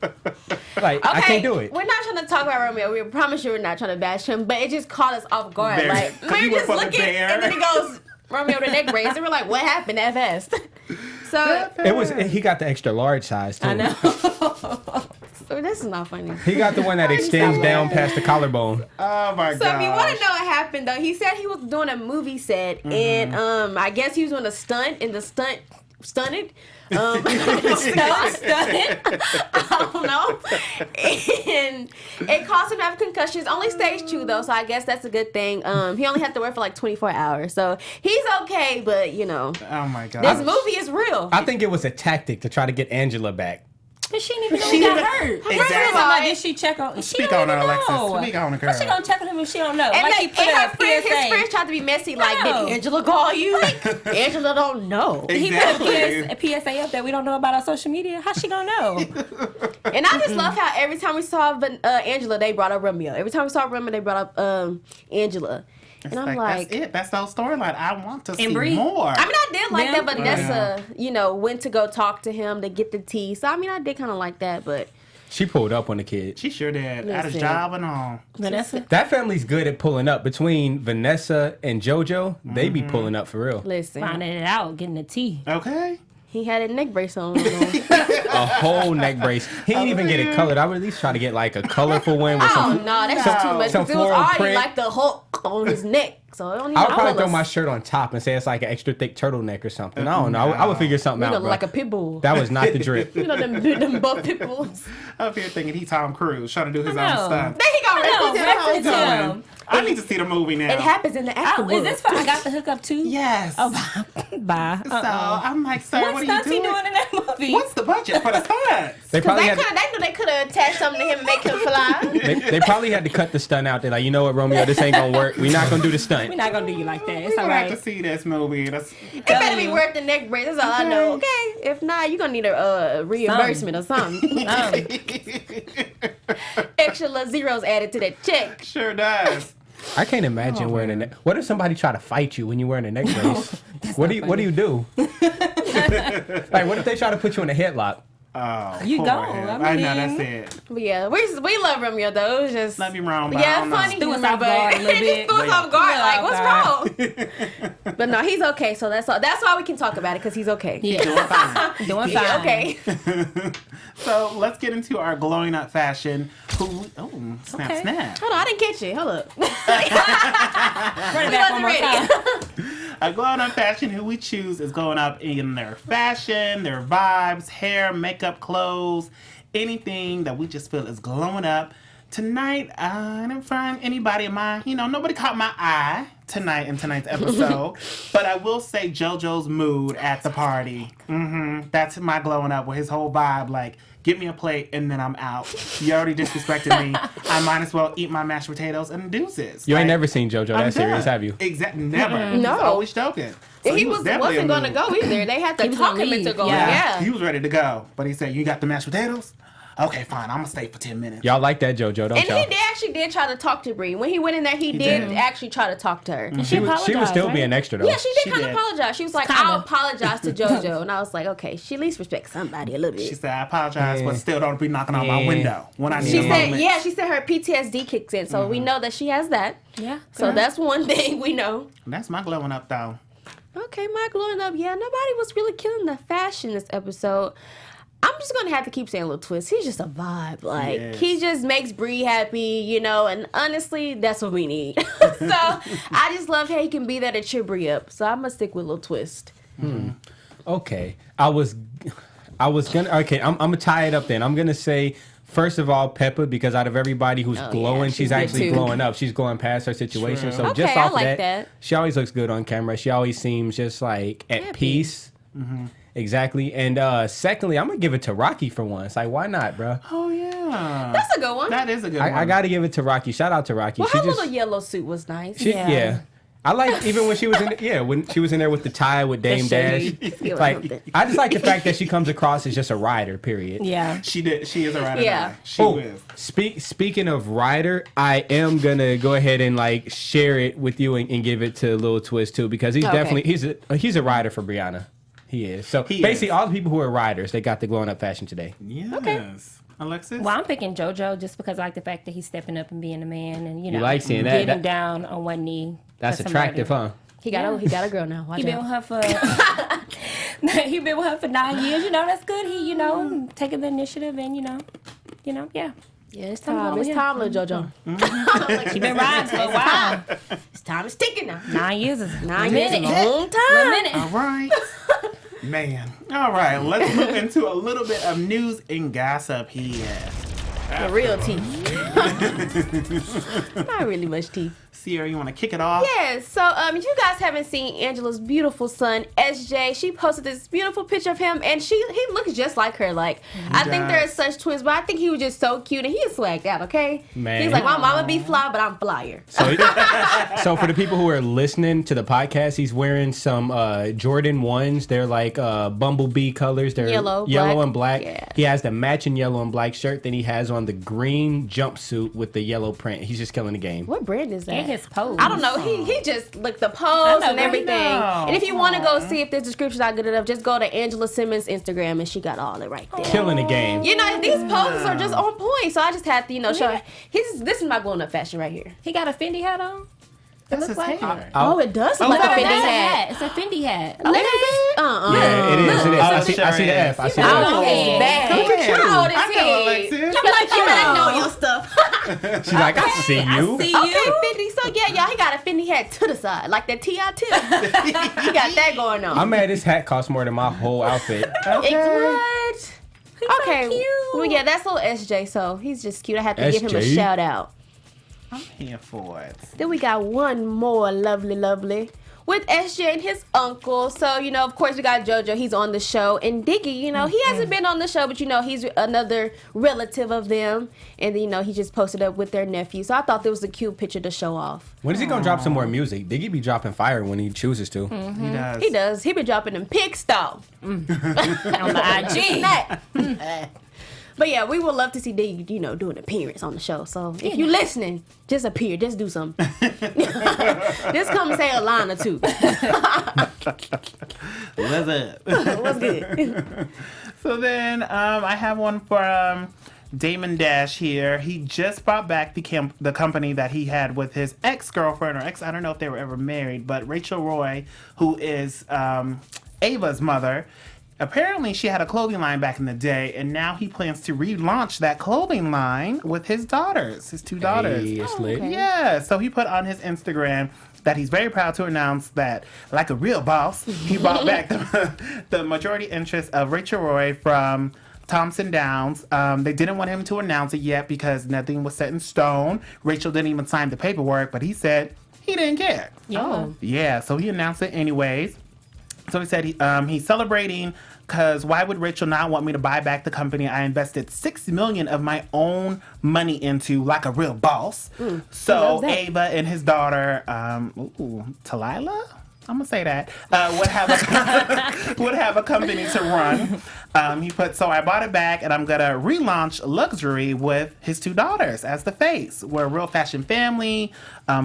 Speaker 4: Like, I can't do it.
Speaker 3: We're not trying to talk about Romeo. We promise you we're not trying to bash him, but it just caught us off guard.
Speaker 1: Very.
Speaker 3: Like,
Speaker 1: 'Cause
Speaker 3: we're
Speaker 1: you went
Speaker 3: just
Speaker 1: for the
Speaker 3: looking,
Speaker 1: bear.
Speaker 3: and then he goes, Romeo the neck brace. And we're like, what happened that fast? So,
Speaker 4: He got the extra large size too.
Speaker 5: I know.
Speaker 3: so this is not funny.
Speaker 4: He got the one that extends down past the collarbone.
Speaker 1: Oh, my God.
Speaker 3: So if you want to know what happened, though, he said he was doing a movie set, and I guess he was doing a stunt, and the stunt stunted.
Speaker 5: Stunted.
Speaker 3: I don't know. And it caused him to have concussions. Only stage 2 though, so I guess that's a good thing. He only had to work for like 24 hours, so he's okay. But you know,
Speaker 1: Oh, my God.
Speaker 3: this movie is real.
Speaker 4: I think it was a tactic to try to get Angela back.
Speaker 5: But she didn't even know he got hurt.
Speaker 1: Exactly.
Speaker 5: Somebody, did she check on? She
Speaker 1: Speak
Speaker 5: don't
Speaker 1: on her,
Speaker 5: even
Speaker 1: Alexis.
Speaker 5: know.
Speaker 1: Speak on her, girl.
Speaker 5: How she gonna check on him if she don't know?
Speaker 3: And
Speaker 5: like he
Speaker 3: like,
Speaker 5: put
Speaker 3: and
Speaker 5: a
Speaker 3: her friends, his
Speaker 5: PSA.
Speaker 3: friends tried to be messy. Like,
Speaker 5: No.
Speaker 3: did Angela call you? Angela don't know.
Speaker 5: He
Speaker 1: Exactly.
Speaker 5: put a PSA up that we don't know about our social media. How's she gonna know?
Speaker 3: And I just love how every time we saw Angela, they brought up Romeo. Every time we saw Romeo, they brought up Angela.
Speaker 1: It's
Speaker 3: And I'm like,
Speaker 1: that's it. That's the whole storyline. I want to see
Speaker 5: Brie.
Speaker 1: more.
Speaker 3: I mean, I did like
Speaker 5: Them?
Speaker 3: that Vanessa, you know, went to go talk to him to get the tea. So, I mean, I did kind of like that, but
Speaker 4: She pulled up on the kid.
Speaker 1: She sure did. At his
Speaker 3: Listen.
Speaker 1: job and all.
Speaker 5: Vanessa.
Speaker 4: That family's good at pulling up. Between Vanessa and JoJo, they be pulling up for real.
Speaker 3: listen,
Speaker 5: Finding it out, getting the tea.
Speaker 1: Okay.
Speaker 3: he had a neck brace on.
Speaker 4: A whole neck brace. He didn't even get it colored. I would at least try to get like a colorful one with
Speaker 3: Oh,
Speaker 4: some.
Speaker 3: no, that's just too much.
Speaker 4: some
Speaker 3: 'Cause it was
Speaker 4: floral
Speaker 3: already
Speaker 4: print.
Speaker 3: like the Hulk on his neck. So, I don't need
Speaker 4: I would
Speaker 3: no
Speaker 4: probably throw
Speaker 3: colors.
Speaker 4: my shirt on top and say it's like an extra thick turtleneck or something. I don't know. I would figure something
Speaker 3: You
Speaker 4: out,
Speaker 3: know,
Speaker 4: bro.
Speaker 3: like a pit bull.
Speaker 4: That was not the drip.
Speaker 3: You know, them buff pit bulls.
Speaker 1: I'm up here thinking he Tom Cruise trying to do his
Speaker 5: I
Speaker 1: own
Speaker 5: know.
Speaker 1: stuff.
Speaker 3: Then he got
Speaker 5: No,
Speaker 3: represent the whole
Speaker 5: represent
Speaker 3: time.
Speaker 5: him.
Speaker 1: I need to see the movie now.
Speaker 3: It happens in the
Speaker 5: Oh,
Speaker 3: afterwards.
Speaker 5: is this for I got the hookup too?
Speaker 1: Yes.
Speaker 5: Oh, bye.
Speaker 1: So I'm like, sir,
Speaker 5: What
Speaker 1: what are
Speaker 5: stunts
Speaker 1: you
Speaker 5: he
Speaker 1: doing?
Speaker 5: doing in that movie?
Speaker 1: What's the budget for the stunts?
Speaker 4: They
Speaker 3: Because
Speaker 4: probably
Speaker 3: they
Speaker 4: had.
Speaker 3: knew they could have attached something to him and make him fly.
Speaker 4: They probably had to cut the stunt out. They're like, you know what, Romeo, this ain't gonna work. We're not gonna do the stunt.
Speaker 5: We're not gonna do you like that. It's
Speaker 1: We're
Speaker 5: all
Speaker 1: gonna have to
Speaker 5: right.
Speaker 1: see this movie. That's
Speaker 3: It better be
Speaker 5: you.
Speaker 3: worth the neck brace. That's all I know. Okay. If not, you're going to need a reimbursement or something. Extra little zeros added to that check.
Speaker 1: sure does.
Speaker 4: I can't imagine wearing a neck. What if somebody try to fight you when you're wearing a neck brace? What do you do? Like, what if they try to put you in a headlock?
Speaker 1: Oh,
Speaker 5: You
Speaker 1: poor
Speaker 5: go.
Speaker 1: him.
Speaker 5: I
Speaker 1: I know,
Speaker 5: mean-
Speaker 1: that's it.
Speaker 3: But yeah, we love Romeo though. It was just
Speaker 1: Love you wrong, but I
Speaker 3: yeah,
Speaker 1: don't know.
Speaker 3: funny.
Speaker 5: Threw us
Speaker 3: humor,
Speaker 5: off guard a little
Speaker 3: it just
Speaker 5: bit.
Speaker 3: threw us off guard. Like, what's wrong?
Speaker 5: Off
Speaker 3: But no, he's okay. So that's all. That's why we can talk about it because he's okay.
Speaker 5: Yeah.
Speaker 1: Doing fine.
Speaker 5: Doing
Speaker 3: He's
Speaker 5: fine.
Speaker 3: okay.
Speaker 1: So let's get into our glowing up fashion. Snap,
Speaker 5: Okay.
Speaker 1: snap.
Speaker 3: Hold on, I didn't catch it. Hold up.
Speaker 5: Run it
Speaker 3: We
Speaker 5: back one
Speaker 3: wasn't
Speaker 5: more
Speaker 3: ready.
Speaker 5: time.
Speaker 1: A glowing up fashion who we choose is glowing up in their fashion, their vibes, hair, makeup, clothes, anything that we just feel is glowing up. Tonight, I didn't find anybody in my, nobody caught my eye tonight in tonight's episode. But I will say JoJo's mood at the party. That's my glowing up with his whole vibe. Like, get me a plate and then I'm out. You already disrespected me. I might as well eat my mashed potatoes and deuces.
Speaker 4: You ain't
Speaker 1: Like,
Speaker 4: never seen JoJo
Speaker 1: I'm
Speaker 4: that serious,
Speaker 1: done.
Speaker 4: have you?
Speaker 1: Exactly. Never.
Speaker 3: No.
Speaker 1: He's always joking. So
Speaker 3: he
Speaker 1: definitely
Speaker 3: wasn't
Speaker 1: in
Speaker 3: going to
Speaker 1: mood.
Speaker 3: go either. They had to
Speaker 5: was
Speaker 3: talk
Speaker 5: gonna
Speaker 3: him into
Speaker 5: leave.
Speaker 3: going.
Speaker 5: Yeah.
Speaker 3: Yeah.
Speaker 1: He was ready to go, but he said, "You got the mashed potatoes? Okay, fine. I'm gonna stay for 10 minutes."
Speaker 4: Y'all like that JoJo, don't
Speaker 3: And
Speaker 4: y'all?
Speaker 3: he actually did try to talk to Brie. When he went in there, he did
Speaker 1: did.
Speaker 3: actually try to talk to her.
Speaker 4: She was
Speaker 5: apologized,
Speaker 4: still
Speaker 5: right?
Speaker 4: being extra though.
Speaker 3: Yeah, she
Speaker 1: She
Speaker 3: did kind of
Speaker 1: did.
Speaker 3: apologize. She was like,
Speaker 5: Kinda.
Speaker 3: I'll apologize to JoJo. And I was like, okay, she at least respects somebody a little
Speaker 1: She
Speaker 3: bit.
Speaker 1: said, "I apologize,
Speaker 4: Yeah.
Speaker 1: but still don't be knocking on my
Speaker 4: Yeah.
Speaker 1: window when I need
Speaker 3: She
Speaker 1: a
Speaker 3: said,
Speaker 1: moment."
Speaker 3: yeah, she said her PTSD kicks in. So we know that she has that.
Speaker 5: Yeah.
Speaker 3: So that's one thing we know.
Speaker 1: That's my glowing up though.
Speaker 3: Okay, my glowing up. Yeah, nobody was really killing the fashion this episode. I'm just gonna have to keep saying Lil Twist. He's just a vibe. Like
Speaker 1: Yes.
Speaker 3: he just makes Brie happy, and honestly, that's what we need. So I just love how he can be there to cheer Brie up. So I'm gonna stick with Lil Twist.
Speaker 4: Okay. I'm gonna tie it up then. I'm gonna say first of all Peppa, because out of everybody who's glowing,
Speaker 3: she's
Speaker 4: she's
Speaker 3: good
Speaker 4: actually
Speaker 3: too.
Speaker 4: glowing up. She's glowing past her situation.
Speaker 1: True.
Speaker 4: So
Speaker 3: Okay,
Speaker 4: just
Speaker 3: I
Speaker 4: off of
Speaker 3: like
Speaker 4: that,
Speaker 3: that.
Speaker 4: she always looks good on camera. She always seems just like at
Speaker 3: Happy.
Speaker 4: peace. Exactly. And secondly, I'm gonna give it to Rocky for once. Like, why not, bro?
Speaker 1: Oh yeah,
Speaker 3: That's a good one.
Speaker 1: that is a good one.
Speaker 4: I gotta give it to Rocky. Shout out to Rocky.
Speaker 3: Well,
Speaker 4: she
Speaker 3: her
Speaker 4: just,
Speaker 3: little yellow suit was nice.
Speaker 4: yeah. I like even when she was in when she was in there with the tie with Dame Dash.
Speaker 3: It was
Speaker 4: Like
Speaker 3: something.
Speaker 4: I just like the fact that she comes across as just a rider. Period.
Speaker 5: Yeah.
Speaker 1: She did. She is a rider.
Speaker 3: Yeah.
Speaker 1: She
Speaker 4: Oh,
Speaker 1: is.
Speaker 4: speaking of rider, I am gonna go ahead and like share it with you and give it to Lil Twist too, because he's
Speaker 3: Okay.
Speaker 4: definitely he's a rider for Brianna. He is. So
Speaker 1: He
Speaker 4: basically,
Speaker 1: is.
Speaker 4: all the people who are riders, they got the glowing up fashion today.
Speaker 1: Yes. Alexis.
Speaker 5: Well, I'm picking JoJo just because I like the fact that he's stepping up and being a man and,
Speaker 4: You like seeing that?
Speaker 5: getting down on one knee.
Speaker 4: That's
Speaker 5: for
Speaker 4: attractive,
Speaker 5: somebody.
Speaker 4: huh?
Speaker 3: He got a girl now. Watch
Speaker 5: He been
Speaker 3: out.
Speaker 5: with her for he been with her for 9 years. That's good. He taking the initiative and yeah.
Speaker 3: Yeah, it's
Speaker 5: Something wrong
Speaker 3: time.
Speaker 5: with
Speaker 3: It's
Speaker 5: him.
Speaker 3: time, little JoJo.
Speaker 5: He been riding for a while.
Speaker 3: It's time is ticking now.
Speaker 5: 9 years is
Speaker 3: 9 years is a
Speaker 5: minute.
Speaker 3: long
Speaker 5: A
Speaker 3: time.
Speaker 5: minute.
Speaker 1: All right. Man. All right. Let's move into a little bit of news and gossip here.
Speaker 3: The real tea. Not really much tea.
Speaker 1: Sierra, you want to kick it off?
Speaker 3: Yes. So, if you guys haven't seen Angela's beautiful son, SJ, she posted this beautiful picture of him, and he looks just like her. Like, I think they're
Speaker 1: does.
Speaker 3: such twins, but I think he was just so cute, and he is swagged out. Okay.
Speaker 4: Man.
Speaker 3: He's like, my mama be fly, but I'm flyer.
Speaker 4: So for the people who are listening to the podcast, he's wearing some Jordan 1s. They're like bumblebee colors. They're
Speaker 3: Yellow,
Speaker 4: yellow
Speaker 3: black.
Speaker 4: and black.
Speaker 3: Yeah.
Speaker 4: He has the matching yellow and black shirt. Then he has on the green jumpsuit with the yellow print. He's just killing the game.
Speaker 3: What brand is that?
Speaker 5: And his pose.
Speaker 3: I don't know. He just like the pose
Speaker 5: know,
Speaker 3: and
Speaker 5: right?
Speaker 3: everything.
Speaker 1: No.
Speaker 3: And if you want to go see if this description's not good enough, just go to Angela Simmons' Instagram, and she got all it right there.
Speaker 4: Killing the game.
Speaker 3: These poses are just on point. So I just had to, show. This is my glowing up fashion right here.
Speaker 5: He got a Fendi hat on.
Speaker 1: That's
Speaker 5: It
Speaker 1: his
Speaker 5: looks like
Speaker 1: hair.
Speaker 3: Oh, it does look like a
Speaker 5: Look,
Speaker 3: Fendi
Speaker 5: that's
Speaker 3: hat.
Speaker 5: It's a Fendi hat.
Speaker 3: Let me see.
Speaker 4: Yeah, it is. It is. I see the F. I see the
Speaker 3: Oh,
Speaker 4: F.
Speaker 3: it's bad. How old is
Speaker 1: I know
Speaker 3: he?
Speaker 1: Alexis.
Speaker 3: You like you better know your stuff.
Speaker 4: She's like, I see you.
Speaker 5: See
Speaker 3: Okay,
Speaker 5: you.
Speaker 3: Fendi. So yeah, y'all, he got a Fendi hat to the side, like that T.I. tip. He got that going on.
Speaker 4: I'm mad this hat costs more than my whole outfit.
Speaker 3: What? Okay.
Speaker 5: cute.
Speaker 3: Well, yeah, that's little SJ. So he's just cute. I have to give him a
Speaker 4: SJ?
Speaker 3: shout out.
Speaker 1: I'm here for it.
Speaker 3: Then we got one more lovely with SJ and his uncle. So, of course, we got JoJo. He's on the show. And Diggy, he hasn't been on the show, but, he's another relative of them. And, he just posted up with their nephew. So I thought that was a cute picture to show off.
Speaker 4: When is he gonna drop some more music? Diggy be dropping fire when he chooses to.
Speaker 1: He does.
Speaker 3: He does. He been dropping them pics, though.
Speaker 5: On the IG.
Speaker 3: But yeah, we would love to see Diggy, do an appearance on the show. So if you listening, just appear, just do something. Just come and say a line or two.
Speaker 1: What's up?
Speaker 3: What's good?
Speaker 1: So then I have one for Damon Dash here. He just brought back the company that he had with his ex-girlfriend or I don't know if they were ever married, but Rachel Roy, who is Ava's mother. Apparently, she had a clothing line back in the day, and now he plans to relaunch that clothing line with his daughters, his two daughters.
Speaker 4: Hey, it's lit.
Speaker 3: okay.
Speaker 1: Yeah, so he put on his Instagram that he's very proud to announce that, like a real boss, he bought back the majority interest of Rachel Roy from Thompson Downs. They didn't want him to announce it yet because nothing was set in stone. Rachel didn't even sign the paperwork, but he said he didn't care. Yeah, so he announced it anyways. So he said he's celebrating because why would Rachel not want me to buy back the company I invested $6 million of my own money into like a real boss? So Ava and his daughter, Talila? I'm gonna say that would have a company to run. He put, so I bought it back and I'm gonna relaunch luxury with his two daughters as the face. We're a real fashion family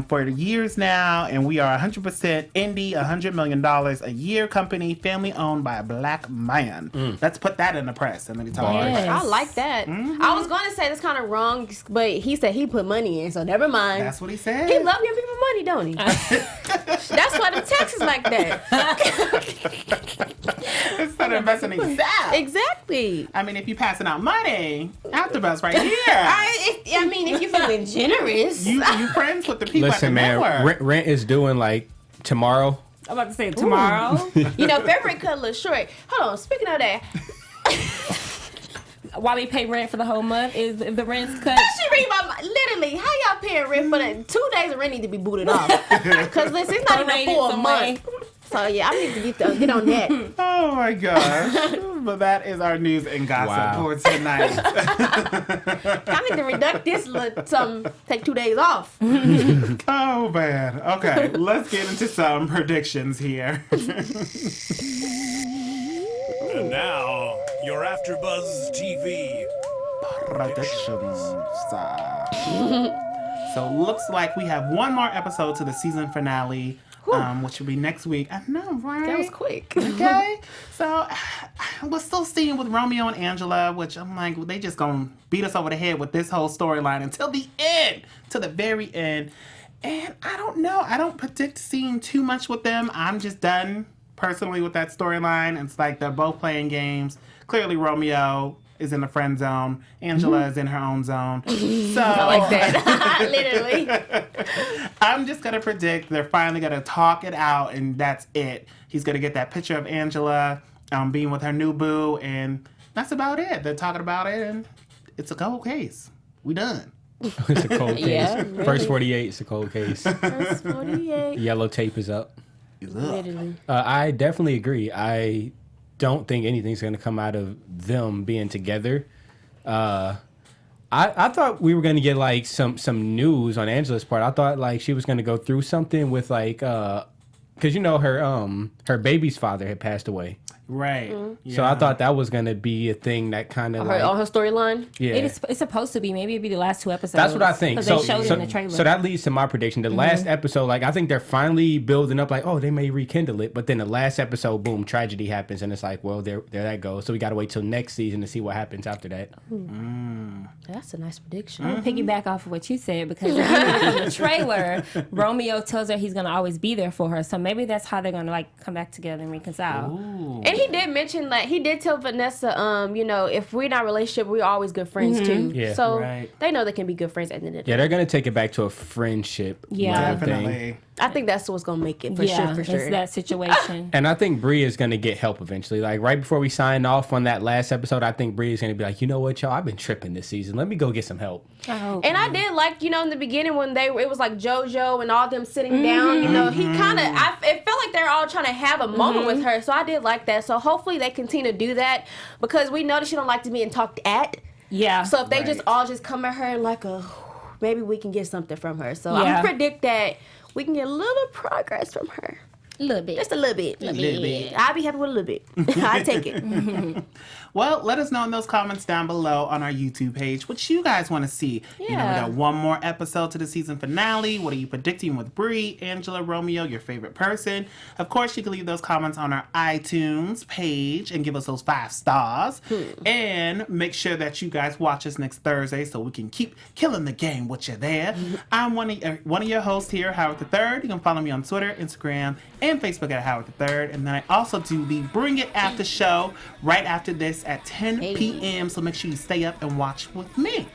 Speaker 1: for years now, and we are 100% indie, $100 million a year company, family owned by a black man. Let's put that in the press and let me talk.
Speaker 5: Yes.
Speaker 3: I like that. I was going to say that's kind of wrong, but he said he put money in, so never mind.
Speaker 1: That's what he said.
Speaker 3: He love giving people money, don't he? That's why the taxes like that.
Speaker 1: Instead of investing in yourself.
Speaker 3: Exactly.
Speaker 1: I mean, if you're passing out money, AfterBuzz right here.
Speaker 3: I mean, if you're feeling generous.
Speaker 1: You friends with the people
Speaker 4: Listen,
Speaker 1: at the
Speaker 4: man,
Speaker 1: network.
Speaker 4: rent is doing like tomorrow.
Speaker 5: I'm about to say tomorrow.
Speaker 3: February cut a little short. Hold on, speaking of that,
Speaker 5: Why we pay rent for the whole month is if the rent's cut.
Speaker 3: she read my literally how y'all paying rent for that 2 days of rent need to be booted off. Cause listen, it's not even
Speaker 5: Donated
Speaker 3: for a
Speaker 5: some
Speaker 3: month. So yeah, I need to get on that.
Speaker 1: Oh my gosh. But that is our news and gossip for tonight.
Speaker 3: I need to reduct this take 2 days off.
Speaker 1: Oh man. Okay, let's get into some predictions here.
Speaker 6: And now, your AfterBuzz TV.
Speaker 1: Predictions. So looks like we have one more episode to the season finale. Which will be next week. I know, right?
Speaker 3: That was quick.
Speaker 1: Okay. So we're still seeing with Romeo and Angela, which I'm like, they just gonna beat us over the head with this whole storyline until the end, to the very end. And I don't know. I don't predict seeing too much with them. I'm just done personally with that storyline. It's like they're both playing games. Clearly, Romeo is in the friend zone. Angela is in her own zone. So
Speaker 3: I like that. Literally.
Speaker 1: I'm just going to predict they're finally going to talk it out, and that's it. He's going to get that picture of Angela being with her new boo, and that's about it. They're talking about it, and it's a cold case. We done.
Speaker 4: It's a cold case.
Speaker 3: Yeah, really.
Speaker 4: First 48, it's a cold case.
Speaker 3: First 48.
Speaker 4: Yellow tape is up.
Speaker 3: Literally.
Speaker 4: I definitely agree. I don't think anything's going to come out of them being together. I thought we were going to get like some news on Angela's part. I thought like she was going to go through something with like because her baby's father had passed away.
Speaker 1: Right.
Speaker 4: So I thought that was going to be a thing that kind of like
Speaker 3: On her storyline?
Speaker 4: yeah.
Speaker 5: It's supposed to be. Maybe it'd be the last 2 episodes.
Speaker 4: That's what I think.
Speaker 5: 'Cause
Speaker 4: So,
Speaker 5: they showed it in the trailer.
Speaker 4: so that leads to my prediction. The last episode, like I think they're finally building up, like, oh, they may rekindle it. But then the last episode, boom, tragedy happens, and it's like, well, there that goes. So we got to wait till next season to see what happens after that.
Speaker 3: That's a nice prediction.
Speaker 5: I'm gonna piggyback off of what you said because in the trailer, Romeo tells her he's gonna always be there for her. So maybe that's how they're gonna like come back together and reconcile.
Speaker 1: Ooh.
Speaker 3: And he did mention that he did tell Vanessa, if we're not in a relationship, we're always good friends too.
Speaker 4: Yeah.
Speaker 3: So
Speaker 1: Right.
Speaker 3: they know they can be good friends at the end of the
Speaker 4: Yeah,
Speaker 3: day.
Speaker 4: they're gonna take it back to a friendship.
Speaker 5: Yeah.
Speaker 4: level thing.
Speaker 1: Definitely.
Speaker 3: I think that's what's gonna make it for
Speaker 5: yeah,
Speaker 3: sure.
Speaker 5: it's that situation.
Speaker 4: And I think Brie is going to get help eventually. Like right before we sign off on that last episode, I think Brie is going to be like, you know what, y'all, I've been tripping this season. Let me go get some help.
Speaker 5: I hope.
Speaker 3: And I did like, in the beginning when it was like JoJo and all them sitting down, he kind of, it felt like they're all trying to have a moment with her. So I did like that. So hopefully they continue to do that because we know that she don't like to be talked at.
Speaker 5: Yeah.
Speaker 3: So if they
Speaker 1: Right.
Speaker 3: just come at her like maybe we can get something from her. So I'm
Speaker 5: Yeah.
Speaker 3: going to predict that we can get a little progress from her.
Speaker 5: A little bit.
Speaker 3: Just a little bit.
Speaker 1: Little bit.
Speaker 3: I'll be happy with a little bit. I take it.
Speaker 1: Well, let us know in those comments down below on our YouTube page what you guys want to see. You know, we
Speaker 3: Yeah.
Speaker 1: got one more episode to the season finale. What are you predicting with Brie, Angela, Romeo, your favorite person? Of course, you can leave those comments on our iTunes page and give us those 5 stars. And make sure that you guys watch us next Thursday so we can keep killing the game with you there. I'm one of your hosts here, Howard III. You can follow me on Twitter, Instagram, and Facebook at Howard III. And then I also do the Bring It After show right after this at 10 p.m. So make sure you stay up and watch with me.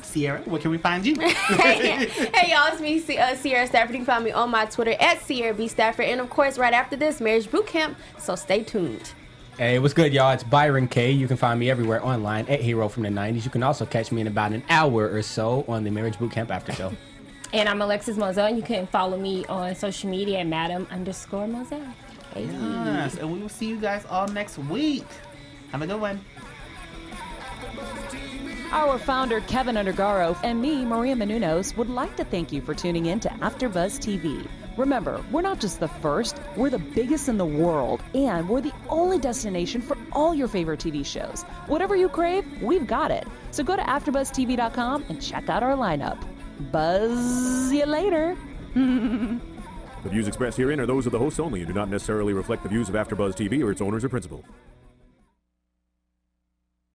Speaker 1: Sierra, where can we find you?
Speaker 3: Hey y'all, it's me, Sierra Stafford. You can find me on my Twitter at Sierra B. Stafford. And of course, right after this, Marriage Boot Camp. So stay tuned.
Speaker 4: Hey, what's good, y'all? It's Byron K. You can find me everywhere online at Hero from the 90s. You can also catch me in about an hour or so on the Marriage Boot Camp After Show.
Speaker 5: And I'm Alexis Moselle. You can follow me on social media at Madam_Moselle. Hey.
Speaker 1: Yes, and we will see you guys all next week. Have a good one.
Speaker 2: Our founder, Kevin Undergaro, and me, Maria Menounos, would like to thank you for tuning in to AfterBuzz TV. Remember, we're not just the first, we're the biggest in the world, and we're the only destination for all your favorite TV shows. Whatever you crave, we've got it. So go to AfterBuzzTV.com and check out our lineup. Buzz you later.
Speaker 7: The views expressed herein are those of the hosts only and do not necessarily reflect the views of AfterBuzz TV or its owners or principal.